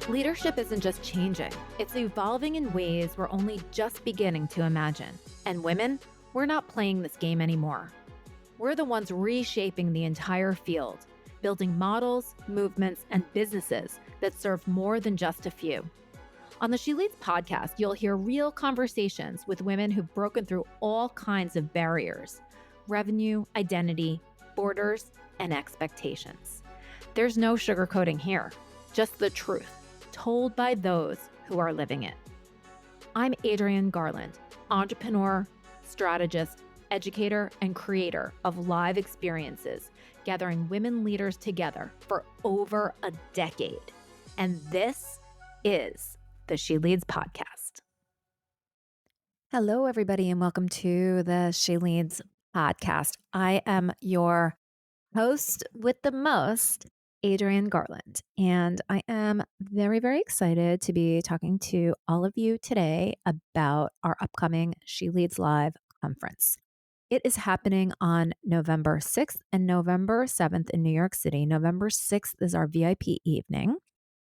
Leadership isn't just changing, it's evolving in ways we're only just beginning to imagine. And women, we're not playing this game anymore. We're the ones reshaping the entire field, building models, movements, and businesses that serve more than just a few. On the She Leads podcast, you'll hear real conversations with women who've broken through all kinds of barriers: revenue, identity, borders, and expectations. There's no sugarcoating here, just the truth, told by those who are living it. I'm Adrienne Garland, entrepreneur, strategist, educator, and creator of live experiences, gathering women leaders together for over a decade. And this is the She Leads podcast. Hello, everybody, and welcome to the She Leads podcast. I am your host with the most, Adrienne Garland, and I am very, very excited to be talking to all of you today about our upcoming She Leads Live conference. It is happening on November 6th and November 7th in New York City. November 6th is our VIP evening,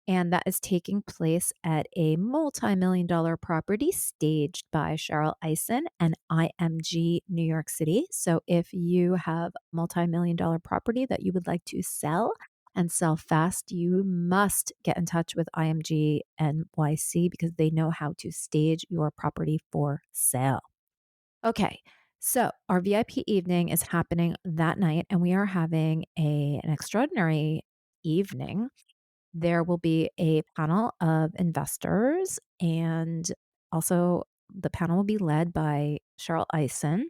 and that is taking place at a multi-million-dollar property staged by Cheryl Eisen and IMG New York City. So if you have a multi-million-dollar property that you would like to sell and sell fast, you must get in touch with IMG NYC because they know how to stage your property for sale. Okay, so our VIP evening is happening that night, and we are having an extraordinary evening. There will be a panel of investors, and also the panel will be led by Cheryl Eisen.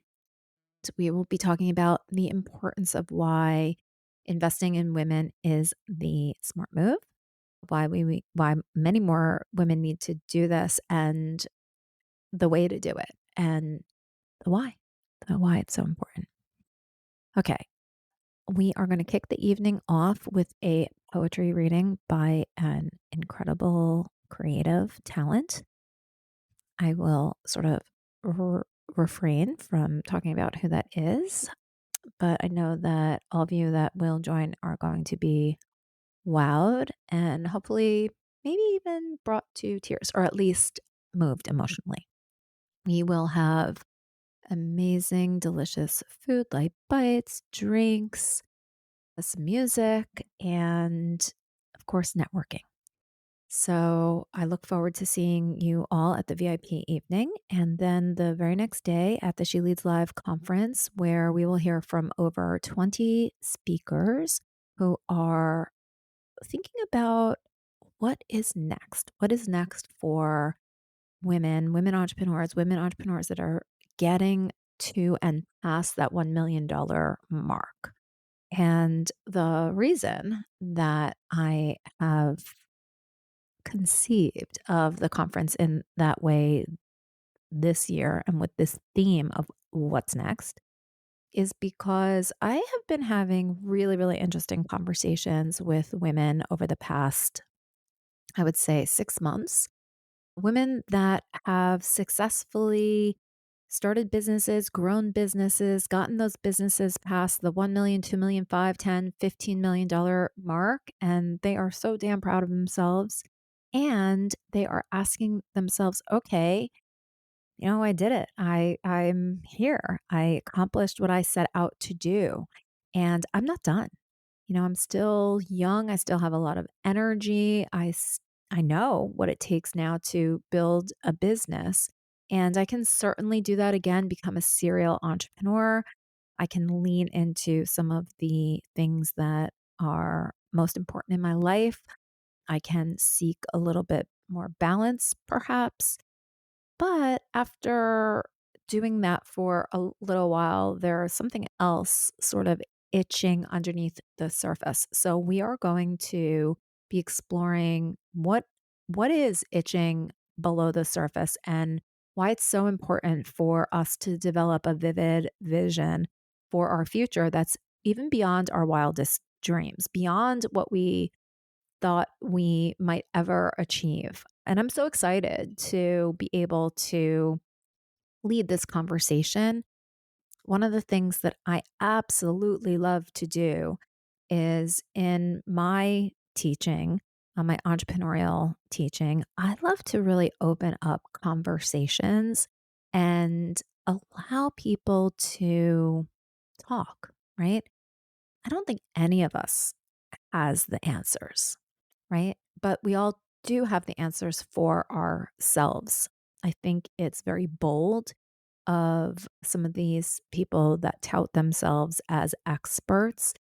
We will be talking about the importance of why investing in women is the smart move, why many more women need to do this, and the way to do it, and the why it's so important. Okay, we are going to kick the evening off with a poetry reading by an incredible creative talent. I will sort of refrain from talking about who that is, but I know that all of you that will join are going to be wowed and hopefully maybe even brought to tears, or at least moved emotionally. We will have amazing, delicious food like bites, drinks, some music, and of course, networking. So I look forward to seeing you all at the VIP evening. And then the very next day at the She Leads Live conference, where we will hear from over 20 speakers who are thinking about what is next. What is next for women entrepreneurs that are getting to and past that $1 million mark. And the reason that I have conceived of the conference in that way this year and with this theme of what's next is because I have been having really, really interesting conversations with women over the past, I would say, 6 months. Women that have successfully started businesses, grown businesses, gotten those businesses past the 1 million, 2 million, 5, 10, $15 million mark. And they are so damn proud of themselves. And they are asking themselves, okay, I did it. I'm here. I accomplished what I set out to do. And I'm not done. I'm still young. I still have a lot of energy. I know what it takes now to build a business. And I can certainly do that again, become a serial entrepreneur. I can lean into some of the things that are most important in my life. I can seek a little bit more balance, perhaps. But after doing that for a little while, there's something else sort of itching underneath the surface. So we are going to be exploring what is itching below the surface and why it's so important for us to develop a vivid vision for our future that's even beyond our wildest dreams, beyond what we thought we might ever achieve. And I'm so excited to be able to lead this conversation. One of the things that I absolutely love to do is in my teaching, my entrepreneurial teaching, I love to really open up conversations and allow people to talk, right? I don't think any of us has the answers, right? But we all do have the answers for ourselves. I think it's very bold of some of these people that tout themselves as experts,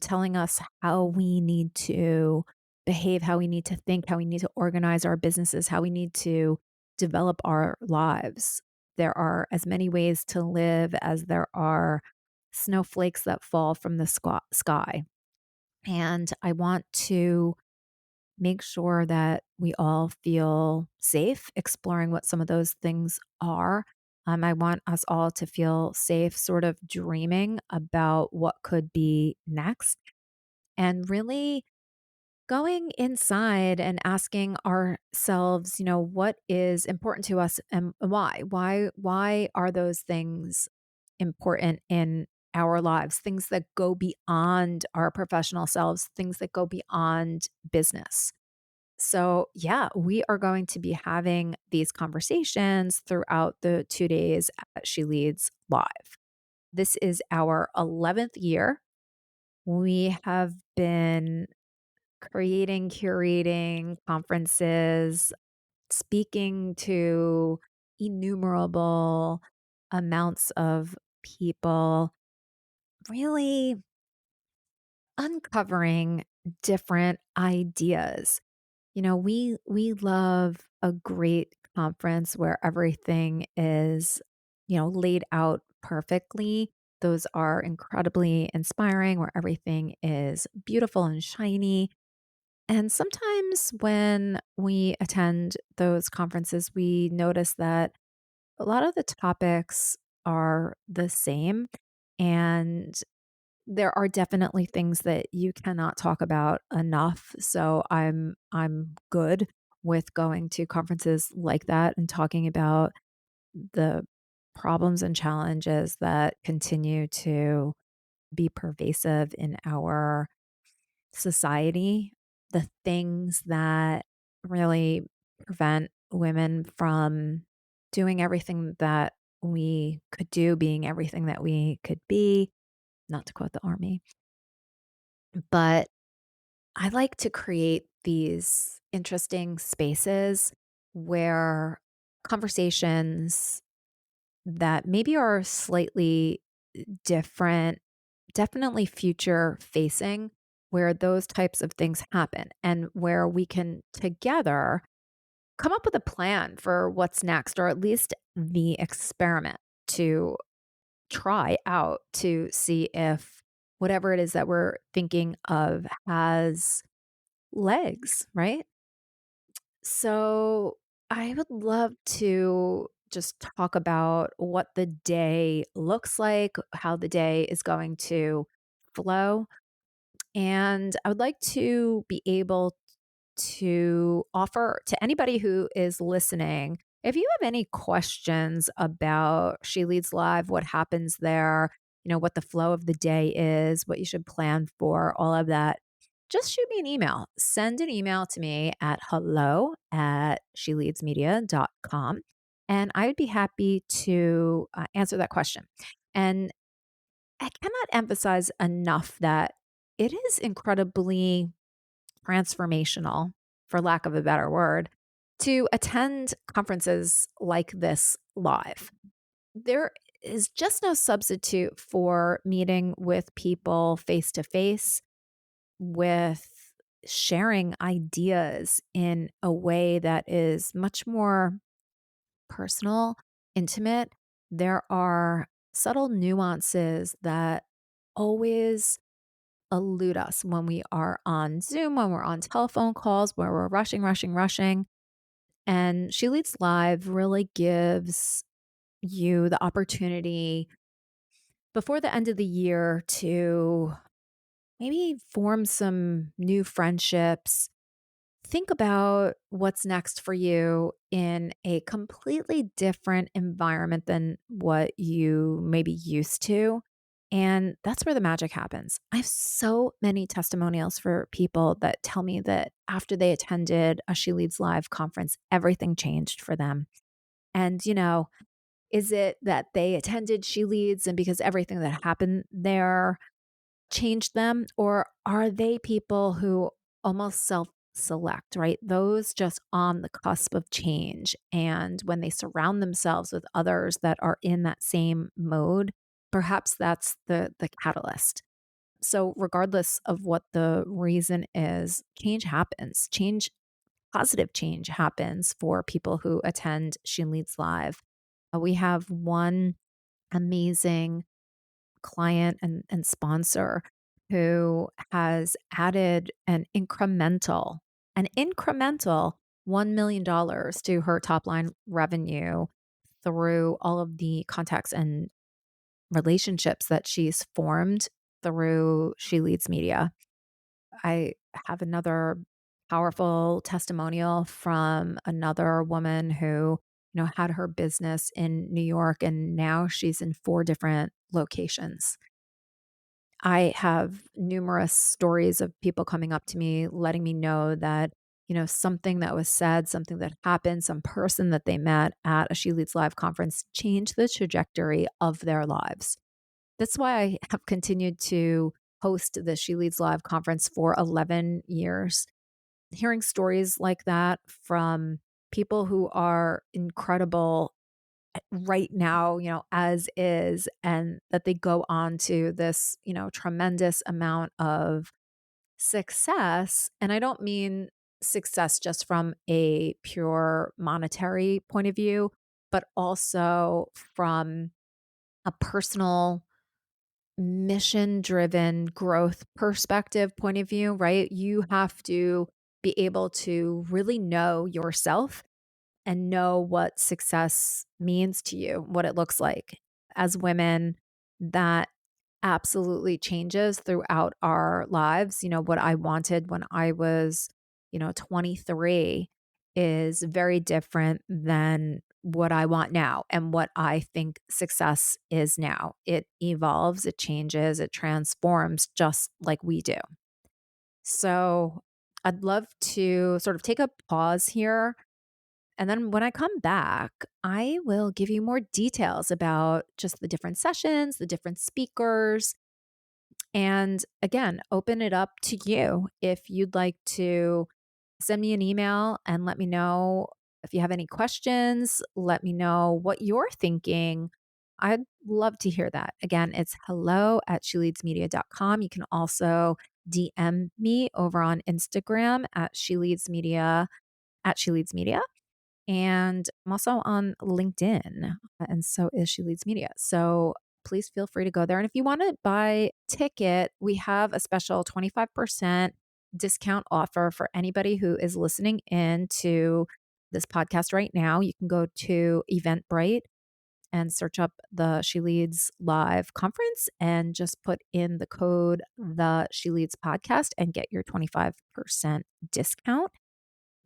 telling us how we need to behave, how we need to think, how we need to organize our businesses, how we need to develop our lives. There are as many ways to live as there are snowflakes that fall from the sky. And I want to make sure that we all feel safe exploring what some of those things are. I want us all to feel safe, sort of dreaming about what could be next and really going inside and asking ourselves, what is important to us and why? Why are those things important in our lives? Things that go beyond our professional selves, things that go beyond business. So, yeah, we are going to be having these conversations throughout the 2 days at She Leads Live. This is our 11th year. We have been creating, curating conferences, speaking to innumerable amounts of people, really uncovering different ideas. We love a great conference where everything is, laid out perfectly. Those are incredibly inspiring, where everything is beautiful and shiny. And sometimes when we attend those conferences, we notice that a lot of the topics are the same. And there are definitely things that you cannot talk about enough. So I'm good with going to conferences like that and talking about the problems and challenges that continue to be pervasive in our society, the things that really prevent women from doing everything that we could do, being everything that we could be, not to quote the army. But I like to create these interesting spaces where conversations that maybe are slightly different, definitely future facing, where those types of things happen and where we can together come up with a plan for what's next, or at least the experiment to try out to see if whatever it is that we're thinking of has legs, right? So I would love to just talk about what the day looks like, how the day is going to flow. And I would like to be able to offer to anybody who is listening, if you have any questions about She Leads Live, what happens there, what the flow of the day is, what you should plan for, all of that, just shoot me an email. Send an email to me at hello@sheleadsmedia.com. And I would be happy to answer that question. And I cannot emphasize enough that it is incredibly transformational, for lack of a better word, to attend conferences like this live. There is just no substitute for meeting with people face to face, with sharing ideas in a way that is much more personal, intimate. There are subtle nuances that always elude us when we are on Zoom, when we're on telephone calls, where we're rushing, rushing, rushing. And She Leads Live really gives you the opportunity before the end of the year to maybe form some new friendships. Think about what's next for you in a completely different environment than what you may be used to. And that's where the magic happens. I have so many testimonials for people that tell me that after they attended a She Leads Live conference, everything changed for them. And, is it that they attended She Leads and because everything that happened there changed them? Or are they people who almost self select, right? Those just on the cusp of change. And when they surround themselves with others that are in that same mode, perhaps that's the catalyst. So, regardless of what the reason is, change happens. Positive change happens for people who attend She Leads Live. We have one amazing client and sponsor who has added an incremental $1 million dollars to her top line revenue through all of the contacts and relationships that she's formed through She Leads Media. I have another powerful testimonial from another woman who, had her business in New York and now she's in 4 different locations. I have numerous stories of people coming up to me, letting me know that, something that was said, something that happened, some person that they met at a She Leads Live conference changed the trajectory of their lives. That's why I have continued to host the She Leads Live conference for 11 years. Hearing stories like that from people who are incredible right now, as is, and that they go on to this, tremendous amount of success. And I don't mean success just from a pure monetary point of view, but also from a personal mission driven growth perspective point of view, right? You have to be able to really know yourself and know what success means to you, what it looks like. As women, that absolutely changes throughout our lives. What I wanted when I was, 23 is very different than what I want now and what I think success is now. It evolves, it changes, it transforms just like we do. So I'd love to sort of take a pause here, and then when I come back, I will give you more details about just the different sessions, the different speakers, and again, open it up to you if you'd like to send me an email and let me know if you have any questions. Let me know what you're thinking. I'd love to hear that. Again, it's hello@sheleadsmedia.com. You can also DM me over on Instagram at She Leads Media. And I'm also on LinkedIn, and so is She Leads Media. So please feel free to go there. And if you want to buy a ticket, we have a special 25% discount offer for anybody who is listening in to this podcast right now. You can go to Eventbrite and search up the She Leads Live conference and just put in the code the She Leads podcast and get your 25% discount.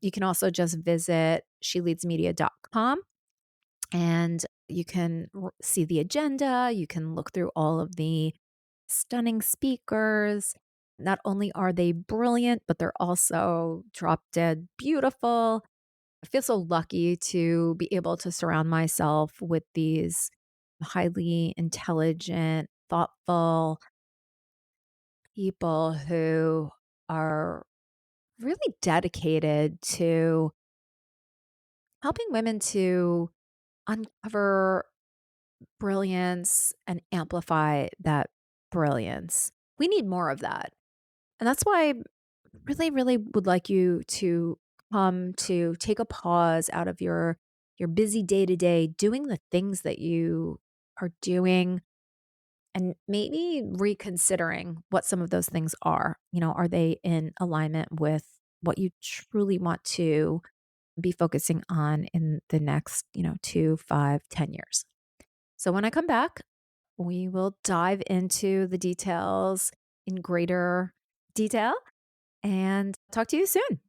You can also just visit sheleadsmedia.com and you can see the agenda. You can look through all of the stunning speakers. Not only are they brilliant, but they're also drop dead beautiful. I feel so lucky to be able to surround myself with these highly intelligent, thoughtful people who are really dedicated to helping women to uncover brilliance and amplify that brilliance. We need more of that. And that's why I really, really would like you to come to take a pause out of your busy day to day doing the things that you are doing and maybe reconsidering what some of those things are. Are they in alignment with what you truly want to be focusing on in the next, 2, 5, 10 years? So when I come back, we will dive into the details in greater detail and talk to you soon.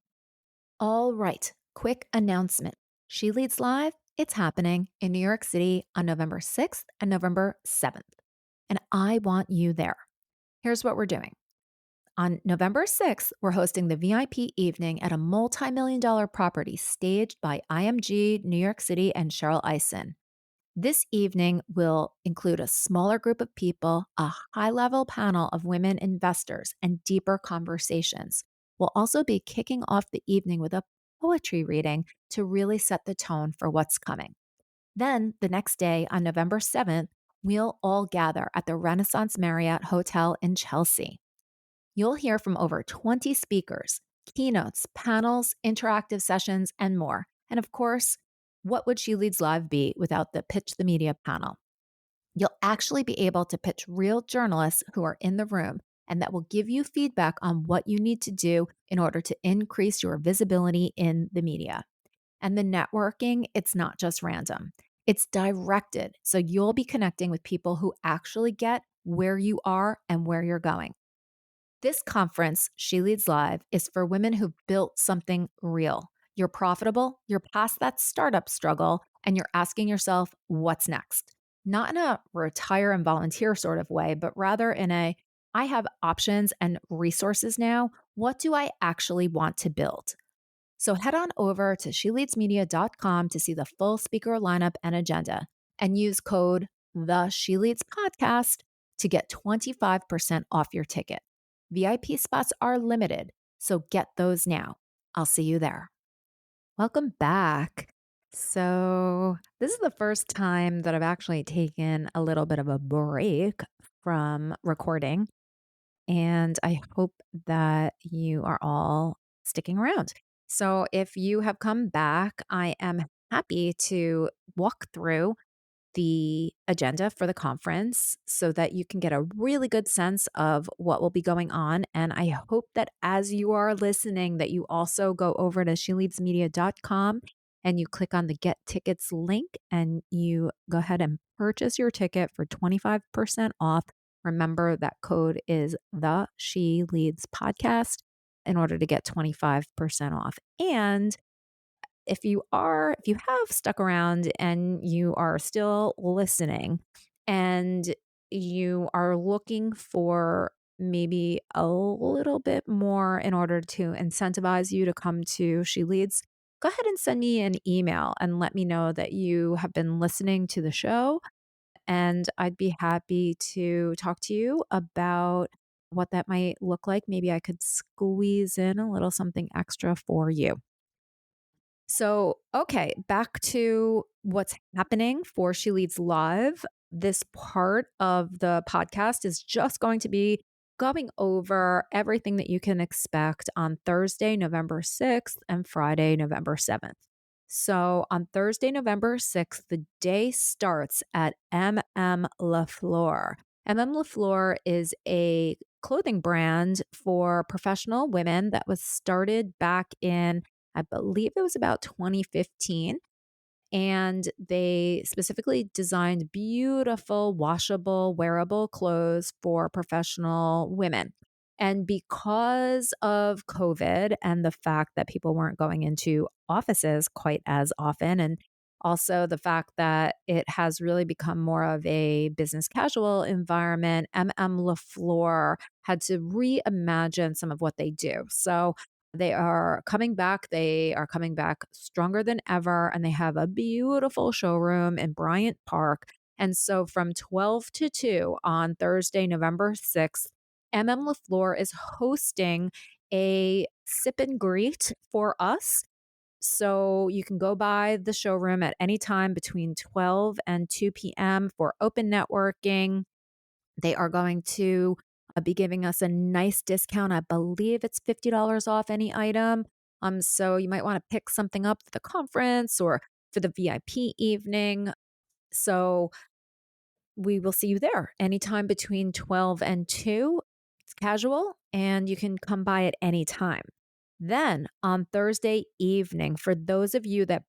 All right, quick announcement. She Leads Live, it's happening in New York City on November 6th and November 7th. and I want you there. Here's what we're doing. On November 6th, we're hosting the VIP evening at a multi-million dollar property staged by IMG, New York City, and Cheryl Eisen. This evening will include a smaller group of people, a high-level panel of women investors, and deeper conversations. We'll also be kicking off the evening with a poetry reading to really set the tone for what's coming. Then, the next day, on November 7th, we'll all gather at the Renaissance Marriott Hotel in Chelsea. You'll hear from over 20 speakers, keynotes, panels, interactive sessions, and more. And of course, what would She Leads Live be without the Pitch the Media panel? You'll actually be able to pitch real journalists who are in the room, and that will give you feedback on what you need to do in order to increase your visibility in the media. And the networking, it's not just random. It's directed. So you'll be connecting with people who actually get where you are and where you're going. This conference, She Leads Live, is for women who've built something real. You're profitable, you're past that startup struggle, and you're asking yourself, what's next? Not in a retire and volunteer sort of way, but rather in a, I have options and resources now. What do I actually want to build? So head on over to sheleadsmedia.com to see the full speaker lineup and agenda, and use code the She Leads Podcast to get 25% off your ticket. VIP spots are limited, so get those now. I'll see you there. Welcome back. So, this is the first time that I've actually taken a little bit of a break from recording, and I hope that you are all sticking around. So, if you have come back, I am happy to walk through the agenda for the conference so that you can get a really good sense of what will be going on. And I hope that as you are listening, that you also go over to sheleadsmedia.com and you click on the Get Tickets link and you go ahead and purchase your ticket for 25% off. Remember that code is the She Leads Podcast in order to get 25% off. And if you have stuck around and you are still listening and you are looking for maybe a little bit more in order to incentivize you to come to She Leads, go ahead and send me an email and let me know that you have been listening to the show. And I'd be happy to talk to you about what that might look like. Maybe I could squeeze in a little something extra for you. So, okay, back to what's happening for She Leads Live. This part of the podcast is just going to be going over everything that you can expect on Thursday, November 6th and Friday, November 7th. So, on Thursday, November 6th, the day starts at M.M.LaFleur. M.M.LaFleur is a clothing brand for professional women that was started back in, I believe it was about 2015. And they specifically designed beautiful, washable, wearable clothes for professional women. And because of COVID and the fact that people weren't going into offices quite as often, and also the fact that it has really become more of a business casual environment, M.M.LaFleur had to reimagine some of what they do. So they are coming back. They are coming back stronger than ever, and they have a beautiful showroom in Bryant Park. And so from 12 to 2 on Thursday, November 6th, M.M.LaFleur is hosting a sip and greet for us. So you can go by the showroom at any time between 12 and 2 p.m. for open networking. They are going to be giving us a nice discount. I believe it's $50 off any item. So you might want to pick something up for the conference or for the VIP evening. So we will see you there anytime between 12 and 2. It's casual and you can come by at any time. Then on Thursday evening, for those of you that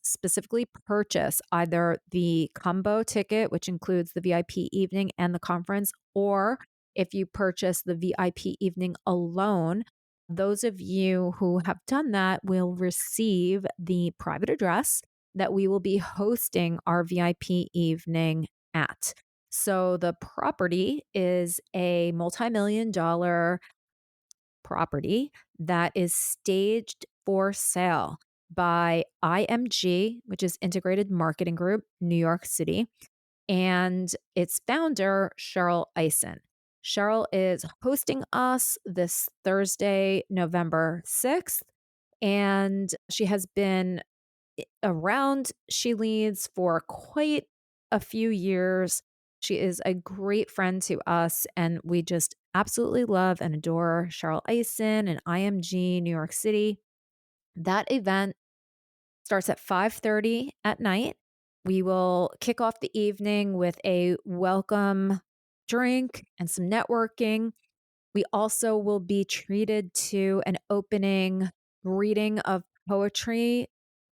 specifically purchase either the combo ticket, which includes the VIP evening and the conference, or if you purchase the VIP evening alone, those of you who have done that will receive the private address that we will be hosting our VIP evening at. So the property is a multi-million dollar property that is staged for sale by IMG, which is Integrated Marketing Group, New York City, and its founder, Cheryl Eisen. Cheryl is hosting us this Thursday, November 6th, and she has been around She Leads for quite a few years. She is a great friend to us, and we just absolutely love and adore Cheryl Eisen and IMG New York City. That event starts at 5:30 at night. We will kick off the evening with a welcome drink and some networking. We also will be treated to an opening reading of poetry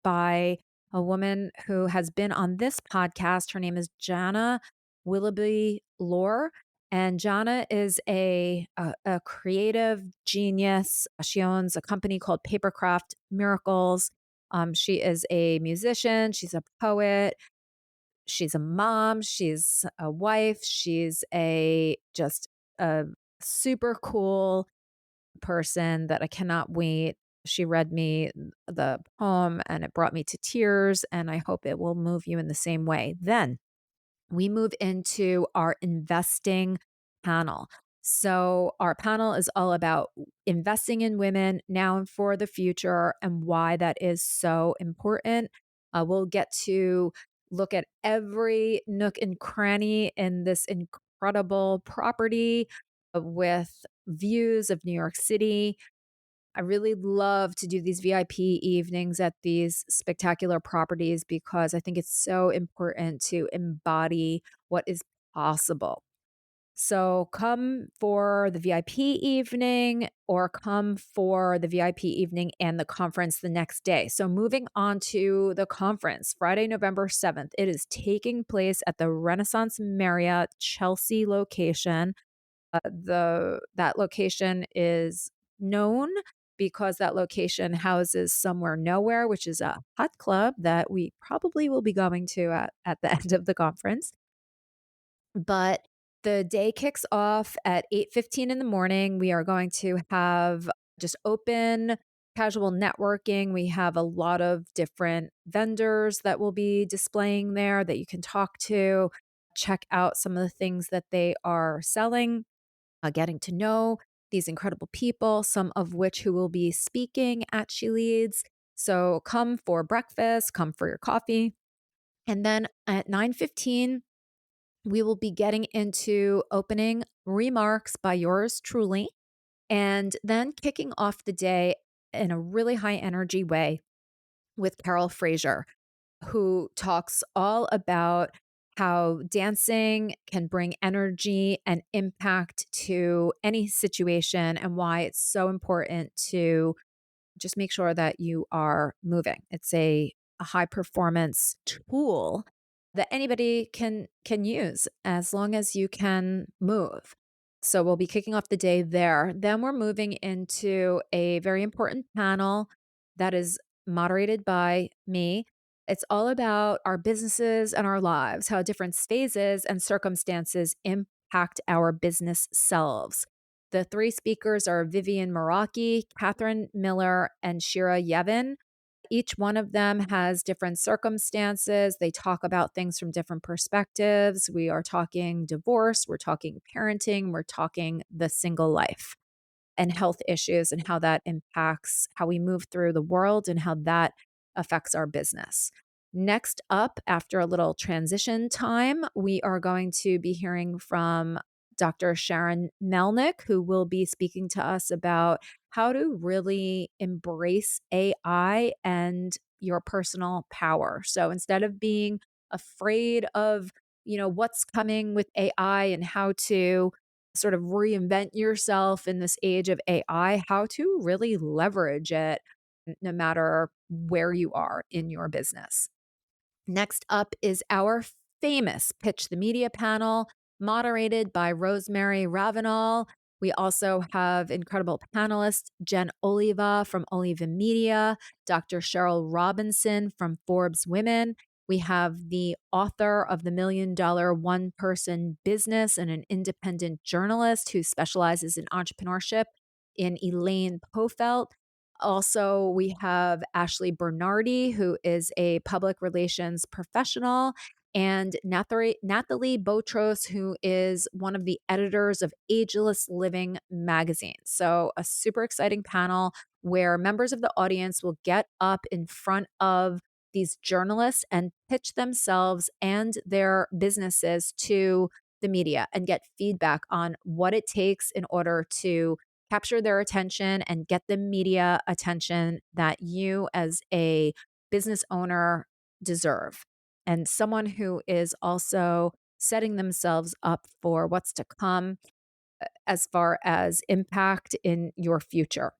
by a woman who has been on this podcast. Her name is Janna Willoughby-Lohr. And Janna is a creative genius. She owns a company called Papercraft Miracles. She is a musician. She's a poet. She's a mom, she's a wife, she's a super cool person that I cannot wait. She read me the poem and it brought me to tears, and I hope it will move you in the same way. Then we move into our investing panel. So, our panel is all about investing in women now and for the future and why that is so important. We'll get to look at every nook and cranny in this incredible property with views of New York City. I really love to do these VIP evenings at these spectacular properties because I think it's so important to embody what is possible. So come for the VIP evening or come for the VIP evening and the conference the next day. So moving on to the conference, Friday, November 7th, it is taking place at the Renaissance Marriott Chelsea location. That location is known because that location houses Somewhere Nowhere, which is a hot club that we probably will be going to at the end of the conference. But the day kicks off at 8:15 in the morning. We are going to have just open casual networking. We have a lot of different vendors that will be displaying there that you can talk to, check out some of the things that they are selling, getting to know these incredible people, some of which who will be speaking at She Leads. So come for breakfast, come for your coffee. And then at 9:15, we will be getting into opening remarks by yours truly, and then kicking off the day in a really high energy way with Carol Fraser, who talks all about how dancing can bring energy and impact to any situation and why it's so important to just make sure that you are moving. It's a high performance tool that anybody can use as long as you can move. So we'll be kicking off the day there. Then we're moving into a very important panel that is moderated by me. It's all about our businesses and our lives, how different phases and circumstances impact our business selves. The three speakers are Vivian Meraki, Catherine Miller, and Shira Yevon. Each one of them has different circumstances. They talk about things from different perspectives. We are talking divorce, we're talking parenting, we're talking the single life and health issues and how that impacts how we move through the world and how that affects our business. Next up, after a little transition time, we are going to be hearing from Dr. Sharon Melnick, who will be speaking to us about how to really embrace AI and your personal power. So instead of being afraid of, what's coming with AI and how to sort of reinvent yourself in this age of AI, how to really leverage it no matter where you are in your business. Next up is our famous Pitch the Media panel, moderated by Rosemary Ravenel. We also have incredible panelists, Jen Oliva from Oliva Media, Dr. Cheryl Robinson from Forbes Women, We have the author of the $1 Million One Person Business and an independent journalist who specializes in entrepreneurship in Elaine Pofelt. Also, we have Ashley Bernardi, who is a public relations professional, and Nathalie Botros, who is one of the editors of Ageless Living magazine. So, a super exciting panel where members of the audience will get up in front of these journalists and pitch themselves and their businesses to the media and get feedback on what it takes in order to capture their attention and get the media attention that you as a business owner deserve. And someone who is also setting themselves up for what's to come as far as impact in your future.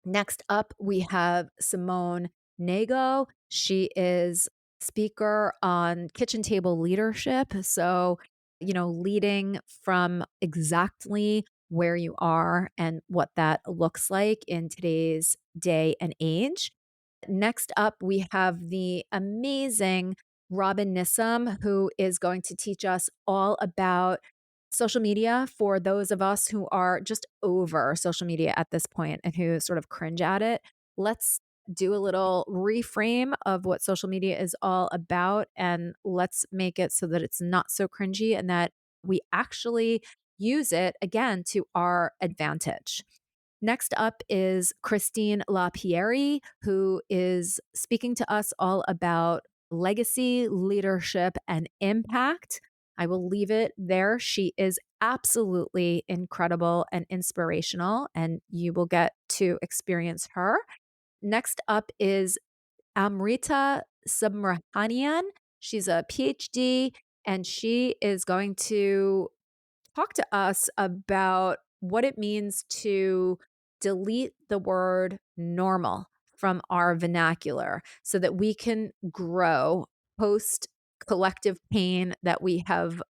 Next up, we have Simone Nago. She is speaker on kitchen table leadership. So, leading from exactly where you are and what that looks like in today's day and age. Next up, we have the amazing Robin Nissim, who is going to teach us all about social media for those of us who are just over social media at this point and who sort of cringe at it. Let's do a little reframe of what social media is all about, and let's make it so that it's not so cringy and that we actually use it again to our advantage. Next up is Christine LaPierre, who is speaking to us all about legacy, leadership, and impact. I will leave it there. She is absolutely incredible and inspirational, and you will get to experience her. Next up is Amrita Subramanian. She's a PhD, and she is going to talk to us about what it means to delete the word normal from our vernacular so that we can grow post collective pain that we have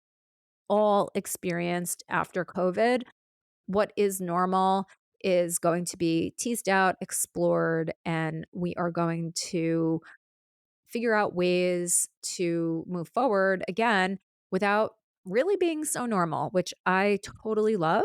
all experienced after COVID. What is normal is going to be teased out, explored, and we are going to figure out ways to move forward again without really being so normal, which I totally love.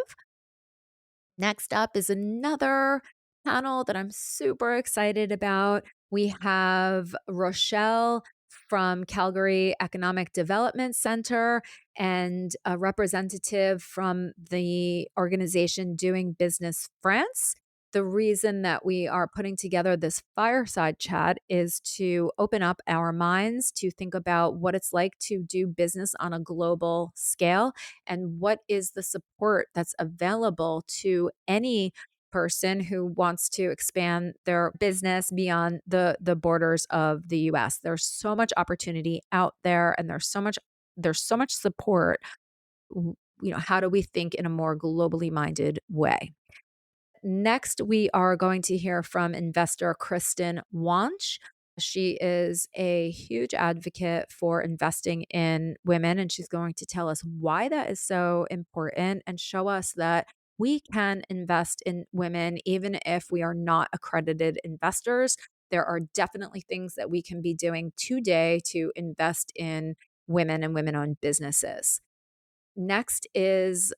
Next up is another panel that I'm super excited about. We have Rochelle from Calgary Economic Development Center and a representative from the organization Doing Business France. The reason that we are putting together this fireside chat is to open up our minds to think about what it's like to do business on a global scale and what is the support that's available to any person who wants to expand their business beyond the borders of the US. There's so much opportunity out there and there's so much support. How do we think in a more globally minded way? Next, we are going to hear from investor Kristen Wanch. She is a huge advocate for investing in women, and she's going to tell us why that is so important and show us that we can invest in women even if we are not accredited investors. There are definitely things that we can be doing today to invest in women and women owned businesses. Next is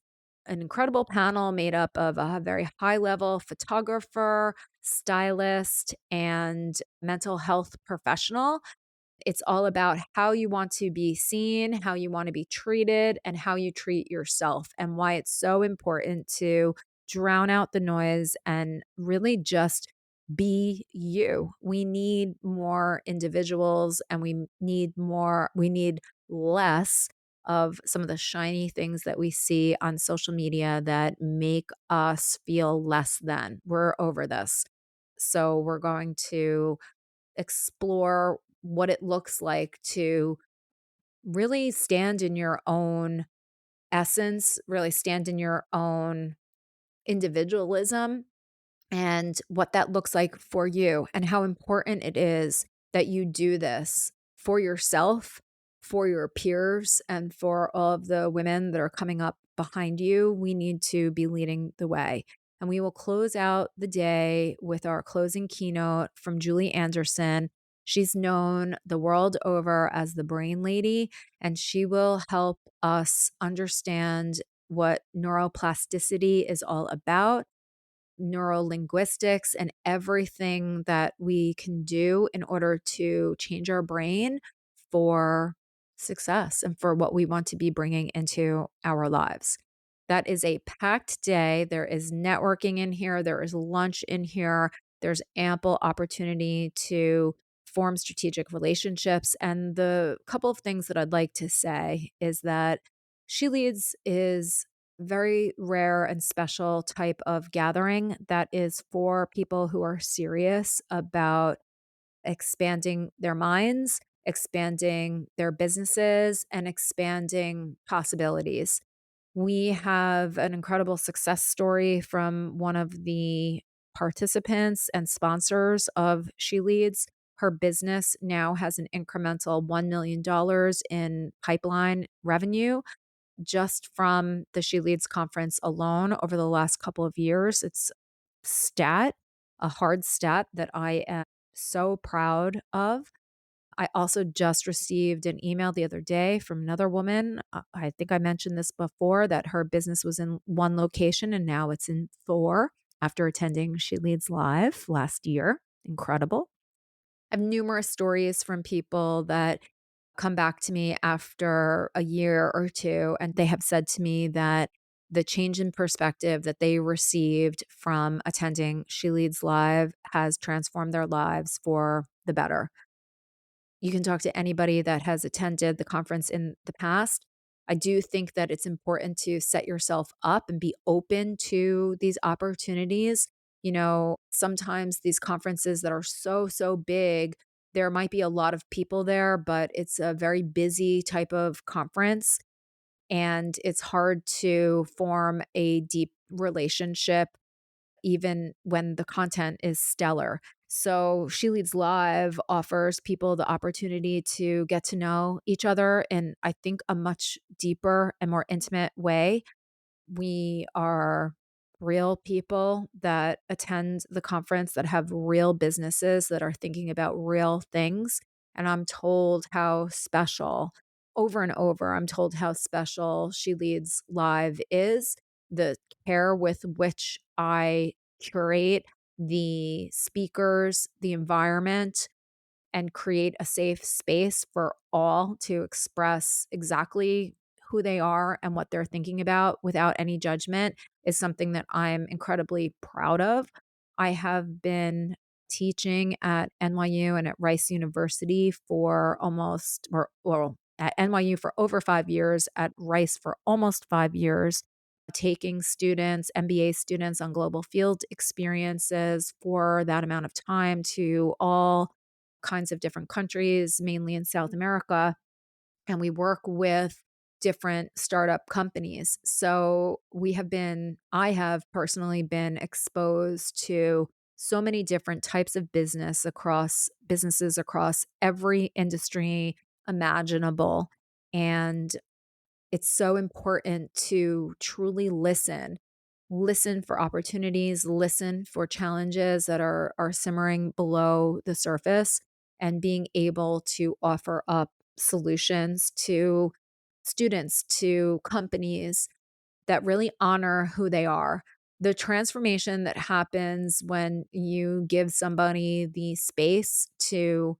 an incredible panel made up of a very high level photographer, stylist, and mental health professional. It's all about how you want to be seen, how you want to be treated, and how you treat yourself, and why it's so important to drown out the noise and really just be you. We need more individuals and we need less of some of the shiny things that we see on social media that make us feel less than. We're over this. So we're going to explore what it looks like to really stand in your own essence, really stand in your own individualism, and what that looks like for you, and how important it is that you do this for yourself, for your peers, and for all of the women that are coming up behind you. We need to be leading the way. And we will close out the day with our closing keynote from Julie Anderson, She's known the world over as the Brain Lady, and she will help us understand what neuroplasticity is all about, neurolinguistics, and everything that we can do in order to change our brain for success and for what we want to be bringing into our lives. That is a packed day. There is networking in here, there is lunch in here, there's ample opportunity to form strategic relationships. And the couple of things that I'd like to say is that She Leads is very rare and special type of gathering that is for people who are serious about expanding their minds, expanding their businesses, and expanding possibilities. We have an incredible success story from one of the participants and sponsors of She Leads. Her business now has an incremental $1 million in pipeline revenue just from the She Leads conference alone over the last couple of years. It's stat, a hard stat that I am so proud of. I also just received an email the other day from another woman. I think I mentioned this before that her business was in one location and now it's in four after attending She Leads Live last year. Incredible. I have numerous stories from people that come back to me after a year or two, and they have said to me that the change in perspective that they received from attending She Leads Live has transformed their lives for the better. You can talk to anybody that has attended the conference in the past. I do think that it's important to set yourself up and be open to these opportunities. You know, sometimes these conferences that are so, so big, there might be a lot of people there, but it's a very busy type of conference. And it's hard to form a deep relationship even when the content is stellar. So She Leads Live offers people the opportunity to get to know each other in, I think, a much deeper and more intimate way. We are real people that attend the conference that have real businesses that are thinking about real things. And I'm told how special, over and over, I'm told how special She Leads Live is. The care with which I curate the speakers, the environment, and create a safe space for all to express exactly who they are and what they're thinking about without any judgment is something that I'm incredibly proud of. I have been teaching at NYU and at Rice University for almost, or well, at NYU for over 5 years, at Rice for almost 5 years, taking students, MBA students on global field experiences for that amount of time to all kinds of different countries, mainly in South America. And we work with different startup companies. So I have personally been exposed to so many different types of businesses across every industry imaginable. And it's so important to truly listen for opportunities, listen for challenges that are simmering below the surface, and being able to offer up solutions to students, to companies that really honor who they are. The transformation that happens when you give somebody the space to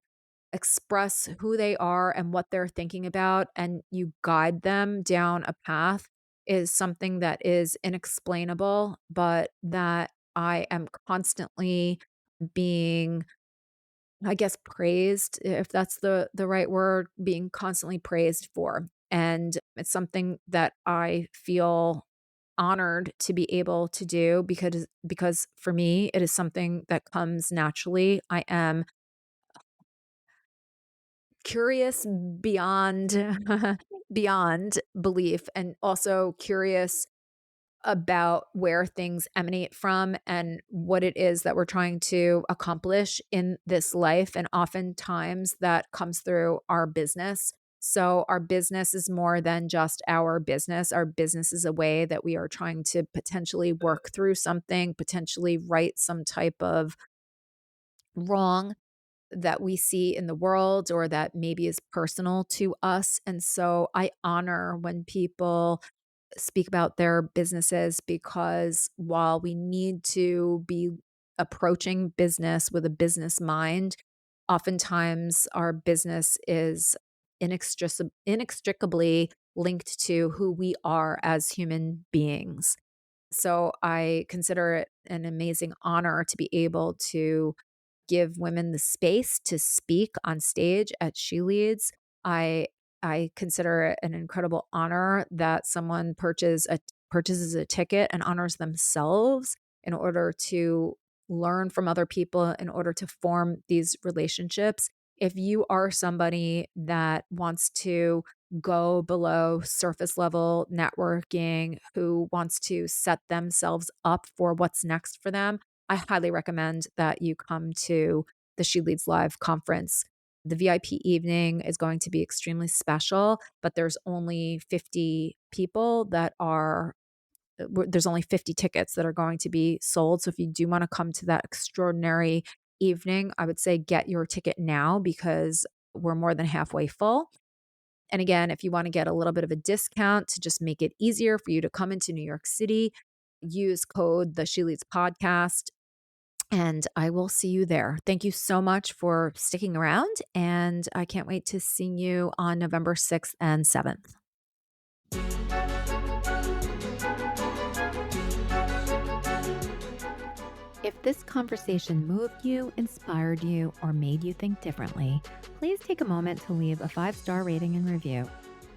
express who they are and what they're thinking about, and you guide them down a path is something that is inexplainable, but that I am constantly being, I guess, praised, if that's the right word, being constantly praised for. And it's something that I feel honored to be able to do because for me it is something that comes naturally. I am curious beyond beyond belief, and also curious about where things emanate from and what it is that we're trying to accomplish in this life. And oftentimes that comes through our business. So our business is more than just our business. Our business is a way that we are trying to potentially work through something, potentially right some type of wrong that we see in the world or that maybe is personal to us. And so I honor when people speak about their businesses, because while we need to be approaching business with a business mind, oftentimes our business is inextricably linked to who we are as human beings. So I consider it an amazing honor to be able to give women the space to speak on stage at She Leads. I I consider it an incredible honor that someone purchases a ticket and honors themselves in order to learn from other people, in order to form these relationships. If you are somebody that wants to go below surface level networking, who wants to set themselves up for what's next for them, I highly recommend that you come to the She Leads Live conference. The VIP evening is going to be extremely special, but there's only 50 tickets that are going to be sold. So if you do want to come to that extraordinary evening, I would say get your ticket now, because we're more than halfway full. And again, if you want to get a little bit of a discount to just make it easier for you to come into New York City, use code the She Leads Podcast, and I will see you there. Thank you so much for sticking around, and I can't wait to see you on November 6th and 7th. If this conversation moved you, inspired you, or made you think differently, please take a moment to leave a 5-star rating and review.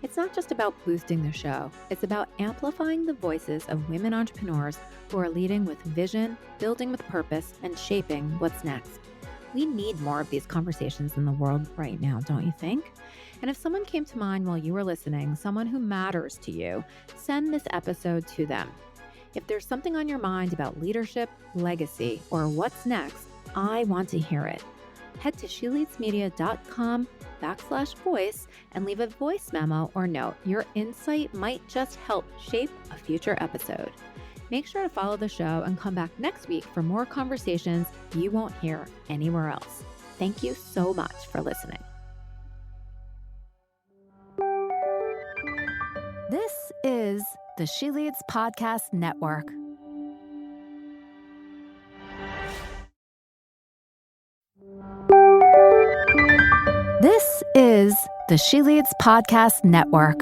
It's not just about boosting the show, it's about amplifying the voices of women entrepreneurs who are leading with vision, building with purpose, and shaping what's next. We need more of these conversations in the world right now, don't you think? And if someone came to mind while you were listening, someone who matters to you, send this episode to them. If there's something on your mind about leadership, legacy, or what's next, I want to hear it. Head to sheleadsmedia.com/voice and leave a voice memo or note. Your insight might just help shape a future episode. Make sure to follow the show and come back next week for more conversations you won't hear anywhere else. Thank you so much for listening. This is the She Leads Podcast Network. This is the She Leads Podcast Network.